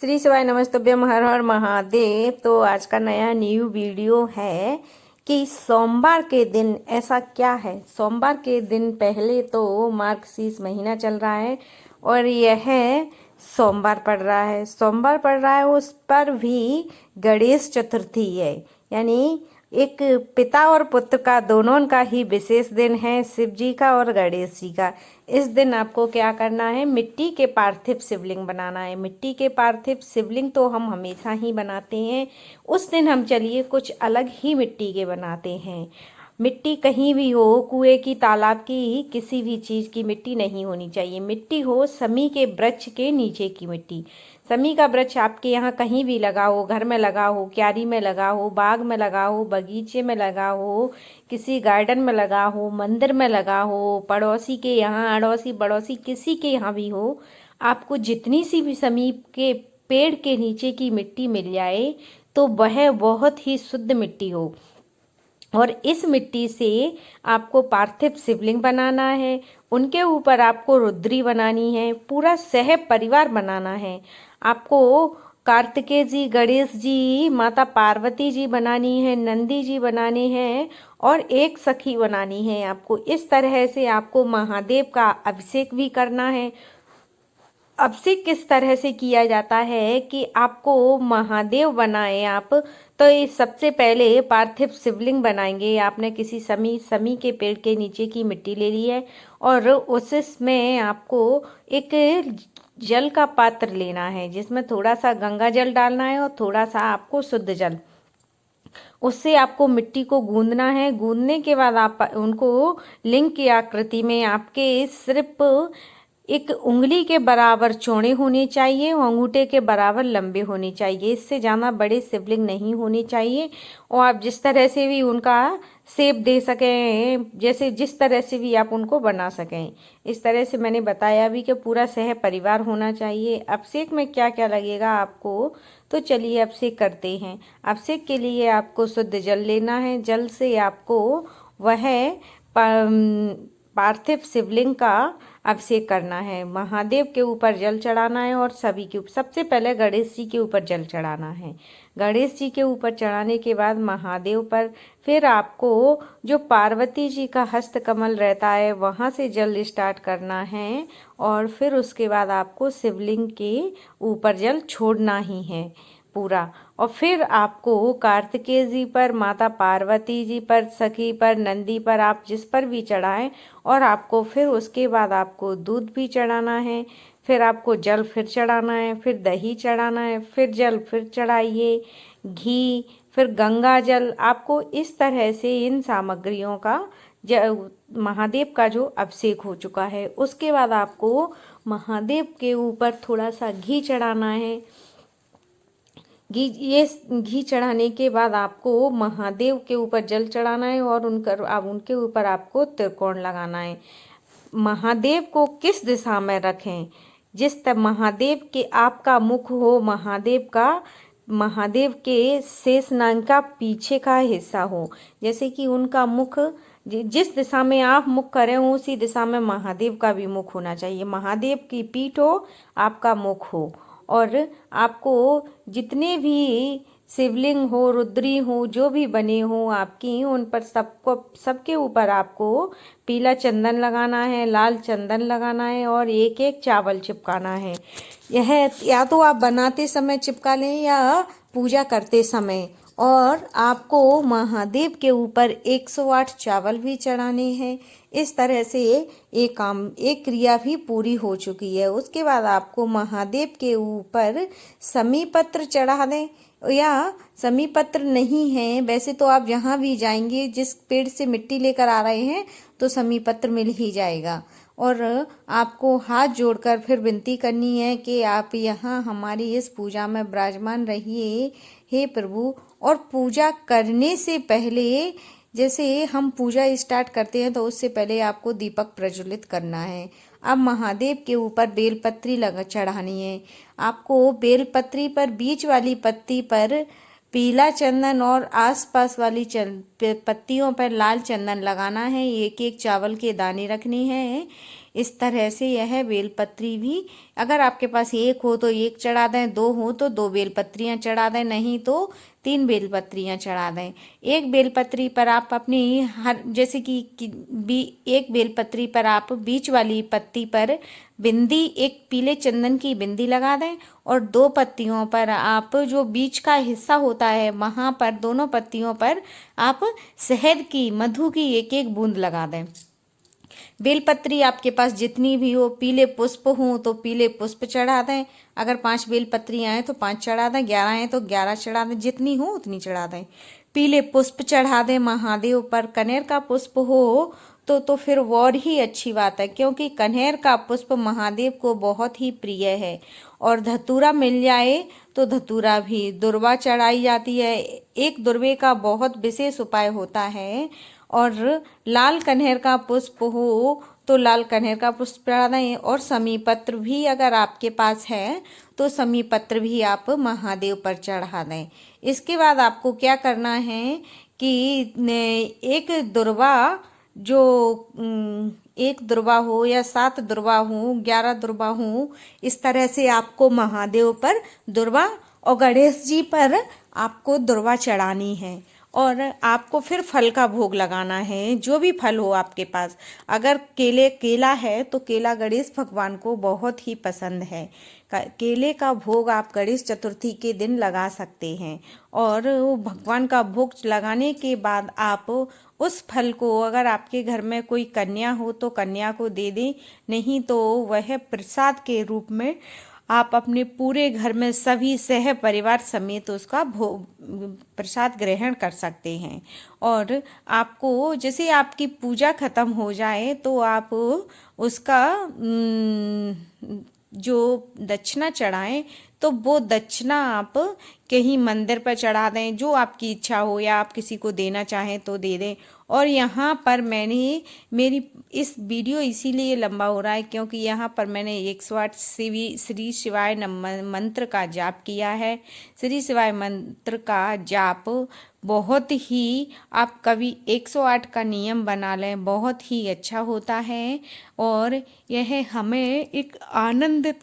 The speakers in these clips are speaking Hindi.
श्री शिवाय नमस्तुभ्यम हर हर महादेव। तो आज का नया न्यू वीडियो है कि सोमवार के दिन ऐसा क्या है। सोमवार के दिन पहले तो मार्गशीर्ष महीना चल रहा है और यह सोमवार पड़ रहा है। सोमवार पड़ रहा है, उस पर भी गणेश चतुर्थी है, यानी एक पिता और पुत्र का दोनों का ही विशेष दिन है, शिव जी का और गणेश जी का। इस दिन आपको क्या करना है, मिट्टी के पार्थिव शिवलिंग बनाना है। मिट्टी के पार्थिव शिवलिंग तो हम हमेशा ही बनाते हैं, उस दिन हम चलिए कुछ अलग ही मिट्टी के बनाते हैं। मिट्टी कहीं भी हो, कुएं की, तालाब की, किसी भी चीज़ की मिट्टी नहीं होनी चाहिए। मिट्टी हो समी के वृक्ष के नीचे की मिट्टी। समी का वृक्ष आपके यहाँ कहीं भी लगा हो, घर में लगा हो, क्यारी में लगा हो, बाग में लगा हो, बगीचे में लगा हो, किसी गार्डन में लगा हो, मंदिर में लगा हो, पड़ोसी के यहाँ, अड़ोसी पड़ोसी किसी के यहाँ भी हो, आपको जितनी सी भी समीप के पेड़ के नीचे की मिट्टी मिल जाए तो वह बहुत ही शुद्ध मिट्टी हो। और इस मिट्टी से आपको पार्थिव शिवलिंग बनाना है, उनके ऊपर आपको रुद्री बनानी है, पूरा सह परिवार बनाना है। आपको कार्तिकेय जी, गणेश जी, माता पार्वती जी बनानी है, नंदी जी बनाने हैं और एक सखी बनानी है। आपको इस तरह से आपको महादेव का अभिषेक भी करना है। अभिषेक किस तरह से किया जाता है कि आपको महादेव बनाए आप, तो ये सबसे पहले पार्थिव शिवलिंग बनाएंगे। आपने किसी समी के पेड़ के नीचे की मिट्टी ले ली है और उसमें आपको एक जल का पात्र लेना है, जिसमें थोड़ा सा गंगा जल डालना है और थोड़ा सा आपको शुद्ध जल। उससे आपको मिट्टी को गूंदना है। गूंदने के बाद आप उनको लिंग की आकृति में, आपके सिर्फ एक उंगली के बराबर चौड़े होने चाहिए और अंगूठे के बराबर लंबे होने चाहिए। इससे ज़्यादा बड़े शिवलिंग नहीं होने चाहिए। और आप जिस तरह से भी उनका शेप दे सकें, जैसे जिस तरह से भी आप उनको बना सकें, इस तरह से मैंने बताया भी कि पूरा सह परिवार होना चाहिए। अभिषेक में क्या क्या लगेगा आपको, तो चलिए अभिषेक करते हैं। अभिषेक के लिए आपको शुद्ध जल लेना है। जल से आपको वह पार्थिव शिवलिंग का अभिषेक करना है। महादेव के ऊपर जल चढ़ाना है और सभी के ऊपर, सबसे पहले गणेश जी के ऊपर जल चढ़ाना है। गणेश जी के ऊपर चढ़ाने के बाद महादेव पर, फिर आपको जो पार्वती जी का हस्त कमल रहता है वहाँ से जल स्टार्ट करना है और फिर उसके बाद आपको शिवलिंग के ऊपर जल छोड़ना ही है पूरा। और फिर आपको कार्तिकेय जी पर, माता पार्वती जी पर, सखी पर, नंदी पर, आप जिस पर भी चढ़ाएं, और आपको फिर उसके बाद आपको दूध भी चढ़ाना है, फिर आपको जल फिर चढ़ाना है, फिर दही चढ़ाना है, फिर जल फिर चढ़ाइए, घी, फिर गंगा जल। आपको इस तरह से इन सामग्रियों का महादेव का जो अभिषेक हो चुका है, उसके बाद आपको महादेव के ऊपर थोड़ा सा घी चढ़ाना है। घी चढ़ाने के बाद आपको महादेव के ऊपर जल चढ़ाना है और उनके ऊपर आपको त्रिकोण लगाना है। महादेव को किस दिशा में रखें, जिस तरह महादेव के आपका मुख हो, महादेव के शेष नाग का पीछे का हिस्सा हो, जैसे कि उनका मुख जिस दिशा में आप मुख करें उसी दिशा में महादेव का भी मुख होना चाहिए। महादेव की पीठ हो, आपका मुख हो। और आपको जितने भी शिवलिंग हो, रुद्री हो, जो भी बने हो आपकी, उन पर सबके ऊपर आपको पीला चंदन लगाना है, लाल चंदन लगाना है और एक एक चावल चिपकाना है। यह या तो आप बनाते समय चिपका लें या पूजा करते समय। और आपको महादेव के ऊपर 108 चावल भी चढ़ाने हैं। इस तरह से एक क्रिया भी पूरी हो चुकी है। उसके बाद आपको महादेव के ऊपर समी पत्र चढ़ा दें, या समी पत्र नहीं है वैसे तो आप जहाँ भी जाएंगे, जिस पेड़ से मिट्टी लेकर आ रहे हैं, तो समी पत्र मिल ही जाएगा। और आपको हाथ जोड़कर फिर विनती करनी है कि आप यहाँ हमारी इस पूजा में विराजमान रहिए, हे प्रभु। और पूजा करने से पहले, जैसे हम पूजा स्टार्ट करते हैं तो उससे पहले आपको दीपक प्रज्वलित करना है। अब महादेव के ऊपर बेलपत्री चढ़ानी है। आपको बेलपत्री पर बीच वाली पत्ती पर पीला चंदन और आसपास वाली पत्तियों पर लाल चंदन लगाना है। एक एक चावल के दाने रखने हैं। इस तरह से यह बेलपत्री भी, अगर आपके पास एक हो तो एक चढ़ा दें, दो हो तो दो बेलपत्रियां चढ़ा दें, नहीं तो तीन बेलपत्रियां चढ़ा दें। एक बेलपत्री पर आप अपनी हर, जैसे कि एक बेलपत्री पर आप बीच वाली पत्ती पर बिंदी, एक पीले चंदन की बिंदी लगा दें, और दो पत्तियों पर आप जो बीच का हिस्सा होता है वहाँ पर दोनों पत्तियों पर आप शहद की, मधु की एक एक बूंद लगा दें। बेलपत्री आपके पास जितनी भी हो, पीले पुष्प हों तो पीले पुष्प चढ़ा दें, अगर 5 बेलपत्रियाँ हैं तो 5 चढ़ा दें, 11 हैं तो 11 चढ़ा दें, जितनी हो उतनी चढ़ा दें। पीले पुष्प चढ़ा दें महादेव पर। कनेर का पुष्प हो तो फिर और ही अच्छी बात है, क्योंकि कनेर का पुष्प महादेव को बहुत ही प्रिय है। और धतूरा मिल जाए तो धतूरा भी, दुर्वा चढ़ाई जाती है। एक दुर्वे का बहुत विशेष उपाय होता है। और लाल कनेर का पुष्प हो तो लाल कनेर का पुष्प चढ़ा दें, और समी पत्र भी अगर आपके पास है तो समी पत्र भी आप महादेव पर चढ़ा दें। इसके बाद आपको क्या करना है कि एक दुर्वा, जो एक दुर्वा हो या 7 दुर्वा हो, 11 दुर्वा हो, इस तरह से आपको महादेव पर दुर्वा और गणेश जी पर आपको दुर्वा चढ़ानी है। और आपको फिर फल का भोग लगाना है, जो भी फल हो आपके पास। अगर केला है तो केला गणेश भगवान को बहुत ही पसंद है। केले का भोग आप गणेश चतुर्थी के दिन लगा सकते हैं। और वो भगवान का भोग लगाने के बाद आप उस फल को, अगर आपके घर में कोई कन्या हो तो कन्या को दे दें, नहीं तो वह प्रसाद के रूप में आप अपने पूरे घर में सभी सह परिवार समेत उसका प्रसाद ग्रहण कर सकते हैं। और आपको, जैसे आपकी पूजा खत्म हो जाए तो आप उसका जो दक्षिणा चढ़ाएं, तो वो दक्षिणा आप कहीं मंदिर पर चढ़ा दें, जो आपकी इच्छा हो, या आप किसी को देना चाहें तो दे दें। और यहाँ पर मेरी इस वीडियो इसीलिए लंबा हो रहा है क्योंकि यहाँ पर मैंने 108 श्री शिवाय मंत्र का जाप किया है। श्री शिवाय मंत्र का जाप बहुत ही, आप कभी 108 का नियम बना लें, बहुत ही अच्छा होता है। और यह हमें एक आनंदित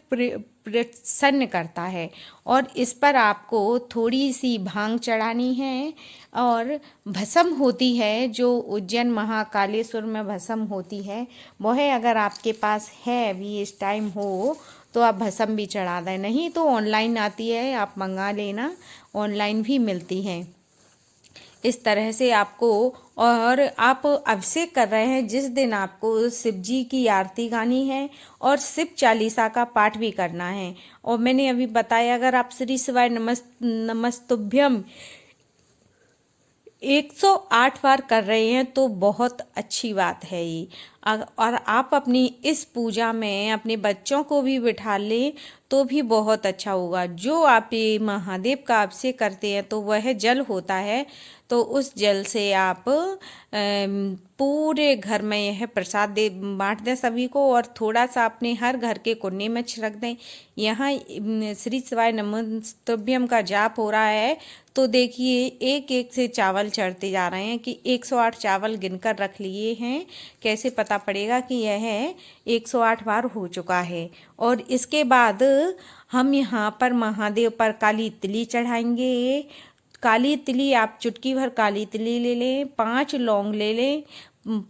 प्रसन्न करता है। और इस पर आपको थोड़ी सी भांग चढ़ानी है। और भस्म होती है, जो उज्जैन महाकालेश्वर में भस्म होती है, वह अगर आपके पास है, अभी इस टाइम हो, तो आप भस्म भी चढ़ा दें, नहीं तो ऑनलाइन आती है, आप मंगा लेना, ऑनलाइन भी मिलती हैं। इस तरह से आपको, और आप अभिषेक कर रहे हैं जिस दिन, आपको शिव जी की आरती गानी है और शिव चालीसा का पाठ भी करना है। और मैंने अभी बताया, अगर आप श्री शिवाय नमस्तुभ्यम 108 बार कर रहे हैं तो बहुत अच्छी बात है ये। और आप अपनी इस पूजा में अपने बच्चों को भी बिठा लें तो भी बहुत अच्छा होगा। जो आप ये महादेव का अभिषेक करते हैं तो वह जल होता है, तो उस जल से आप पूरे घर में यह प्रसाद बांट दें सभी को, और थोड़ा सा अपने हर घर के कोने में छिड़क दें। यहाँ श्री शिवाय नमस्तुभ्यम का जाप हो रहा है, तो देखिए एक एक से चावल चढ़ते जा रहे हैं कि 108 चावल गिनकर रख लिए हैं। कैसे पता पड़ेगा कि यह 108 बार हो चुका है। और इसके बाद हम यहाँ पर महादेव पर काली तिली चढ़ाएंगे। काली तिली, आप चुटकी भर काली तिली ले लें, 5 लौंग ले लें,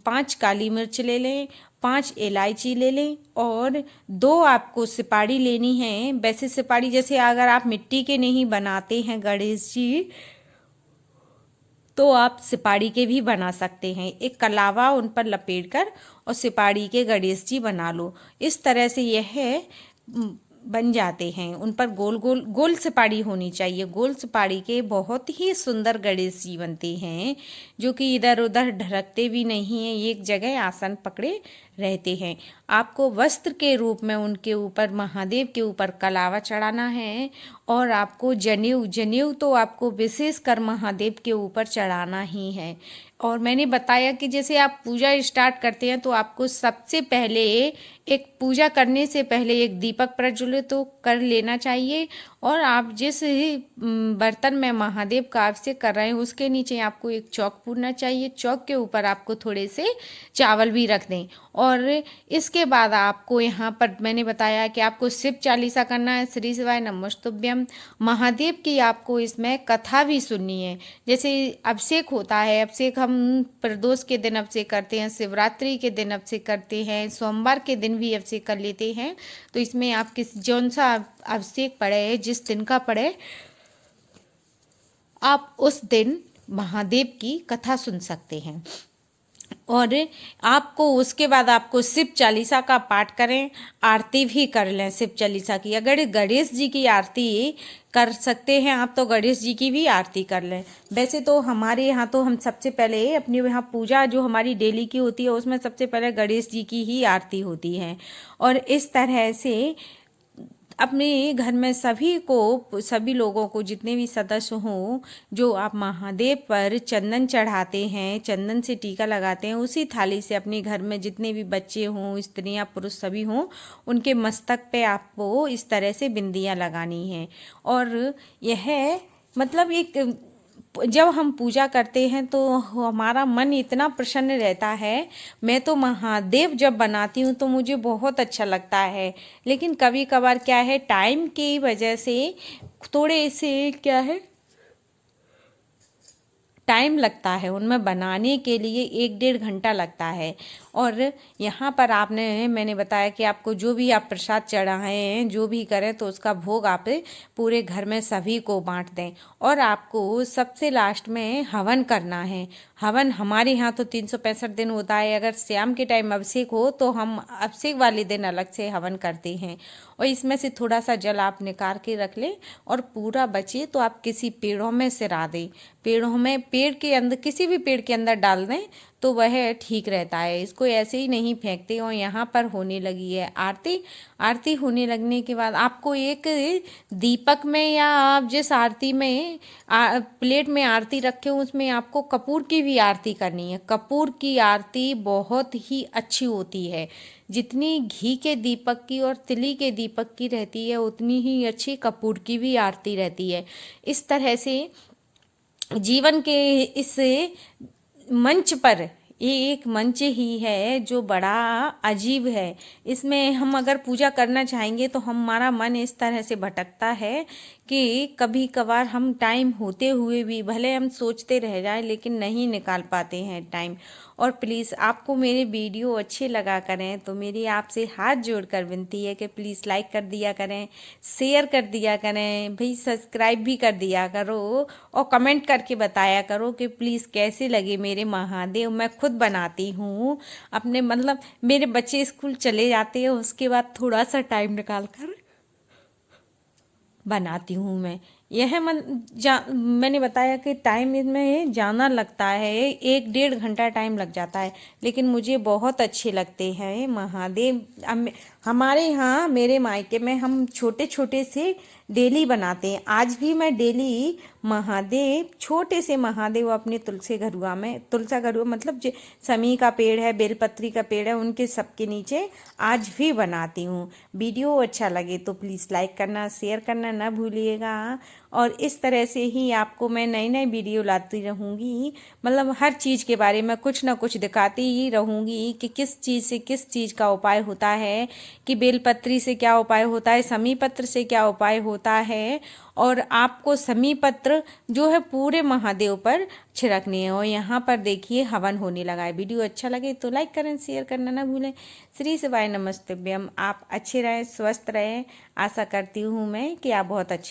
5 काली मिर्च ले लें, 5 इलायची ले लें, और 2 आपको सुपारी लेनी है। वैसे सुपारी, जैसे अगर आप मिट्टी के नहीं बनाते हैं गणेश जी, तो आप सुपारी के भी बना सकते हैं। एक कलावा उन पर लपेटकर और सुपारी के गणेश जी बना लो। इस तरह से यह बन जाते हैं। उन पर गोल गोल गोल सुपारी होनी चाहिए। गोल सुपारी के बहुत ही सुंदर गणेश जी बनते हैं, जो कि इधर उधर ढरकते भी नहीं हैं, एक जगह आसन पकड़े रहते हैं। आपको वस्त्र के रूप में उनके ऊपर, महादेव के ऊपर कलावा चढ़ाना है। और आपको जनेऊ तो आपको विशेष कर महादेव के ऊपर चढ़ाना ही है। और मैंने बताया कि जैसे आप पूजा स्टार्ट करते हैं तो आपको सबसे पहले, एक पूजा करने से पहले एक दीपक प्रज्वलित तो कर लेना चाहिए। और आप जिस बर्तन में महादेव का अभिषेक कर रहे हैं उसके नीचे आपको एक चौक पूरना चाहिए। चौक के ऊपर आपको थोड़े से चावल भी रख दें। और इसके बाद आपको यहाँ पर मैंने बताया कि आपको शिव चालीसा करना है, श्री शिवाय नमस्तुभ्यम। महादेव की आपको इसमें कथा भी सुननी है। जैसे अभिषेक होता है, अभिषेक हम प्रदोष के दिन अभिषेक करते हैं, शिवरात्रि के दिन अभिषेक करते हैं, सोमवार के दिन भी अभिषेक कर लेते हैं। तो इसमें आप जौन सा अभिषेक पड़े, जिस दिन का पड़े, आप उस दिन महादेव की कथा सुन सकते हैं। और आपको उसके बाद आपको शिव चालीसा का पाठ करें, आरती भी कर लें शिव चालीसा की। अगर गणेश जी की आरती कर सकते हैं आप तो गणेश जी की भी आरती कर लें। वैसे तो हमारे यहाँ तो हम सबसे पहले अपनी यहाँ पूजा जो हमारी डेली की होती है उसमें सबसे पहले गणेश जी की ही आरती होती है। और इस तरह से अपने घर में सभी लोगों को, जितने भी सदस्य हों, जो आप महादेव पर चंदन चढ़ाते हैं, चंदन से टीका लगाते हैं, उसी थाली से अपने घर में जितने भी बच्चे हों, स्त्रियां पुरुष सभी हों, उनके मस्तक पे आपको इस तरह से बिंदियां लगानी हैं। और यह मतलब एक जब हम पूजा करते हैं तो हमारा मन इतना प्रसन्न रहता है। मैं तो महादेव जब बनाती हूँ तो मुझे बहुत अच्छा लगता है। लेकिन कभी कभार क्या है, टाइम की वजह से थोड़े से क्या है, टाइम लगता है उनमें बनाने के लिए, 1-1.5 घंटा लगता है। और यहाँ पर मैंने बताया कि आपको जो भी आप प्रसाद चढ़ाएं, जो भी करें, तो उसका भोग आप पूरे घर में सभी को बांट दें। और आपको सबसे लास्ट में हवन करना है। हवन हमारे यहाँ तो 365 दिन होता है। अगर शाम के टाइम अभिषेक हो तो हम अभिषेक वाले दिन अलग से हवन करते हैं। और इसमें से थोड़ा सा जल आप निकाल के रख लें और पूरा बचे तो आप किसी पेड़ों में सिरा दें। पेड़ों में, पेड़ के अंदर, किसी भी पेड़ के अंदर डाल दें तो वह ठीक रहता है। इसको ऐसे ही नहीं फेंकते। और यहाँ पर होने लगी है आरती। आरती होने लगने के बाद आपको एक दीपक में, या आप जिस आरती में प्लेट में आरती रखे हो उसमें आपको कपूर की भी आरती करनी है। कपूर की आरती बहुत ही अच्छी होती है। जितनी घी के दीपक की और तिली के दीपक की रहती है उतनी ही अच्छी कपूर की भी आरती रहती है। इस तरह से जीवन के इस मंच पर, ये एक मंच ही है जो बड़ा अजीब है। इसमें हम अगर पूजा करना चाहेंगे तो हमारा मन इस तरह से भटकता है कि कभी कभार हम टाइम होते हुए भी भले हम सोचते रह जाएं लेकिन नहीं निकाल पाते हैं टाइम। और प्लीज़ आपको मेरे वीडियो अच्छे लगा करें तो मेरी आपसे हाथ जोड़कर विनती है कि प्लीज़ लाइक कर दिया करें, शेयर कर दिया करें, भाई सब्सक्राइब भी कर दिया करो और कमेंट करके बताया करो कि प्लीज़ कैसे लगे मेरे महादेव। मैं खुद बनाती हूँ अपने, मतलब मेरे बच्चे स्कूल चले जाते हैं उसके बाद थोड़ा सा टाइम निकाल कर बनाती हूँ मैं। मैंने बताया कि टाइम इसमें ज़्यादा लगता है, 1-1.5 घंटा टाइम लग जाता है, लेकिन मुझे बहुत अच्छे लगते हैं महादेव। हमारे यहाँ मेरे मायके में हम छोटे छोटे से डेली बनाते हैं। आज भी मैं डेली महादेव, छोटे से महादेव अपने तुलसी घरुआ मतलब जो समी का पेड़ है, बेलपत्री का पेड़ है, उनके सबके नीचे आज भी बनाती हूँ। वीडियो अच्छा लगे तो प्लीज़ लाइक करना, शेयर करना ना भूलिएगा। और इस तरह से ही आपको मैं नई नई वीडियो लाती रहूँगी। मतलब हर चीज़ के बारे में कुछ ना कुछ दिखाती ही रहूँगी कि किस चीज़ से किस चीज़ का उपाय होता है, कि बेलपत्री से क्या उपाय होता है, समी पत्र से क्या उपाय होता है। और आपको समी पत्र जो है पूरे महादेव पर छिड़कनी है। और यहाँ पर देखिए हवन होने लगा है। वीडियो अच्छा लगे तो लाइक करें, शेयर करना ना भूलें। श्री शिवाय नमस्तुभ्यम। आप अच्छे रहें, स्वस्थ रहें। आशा करती हूँ मैं कि आप बहुत अच्छे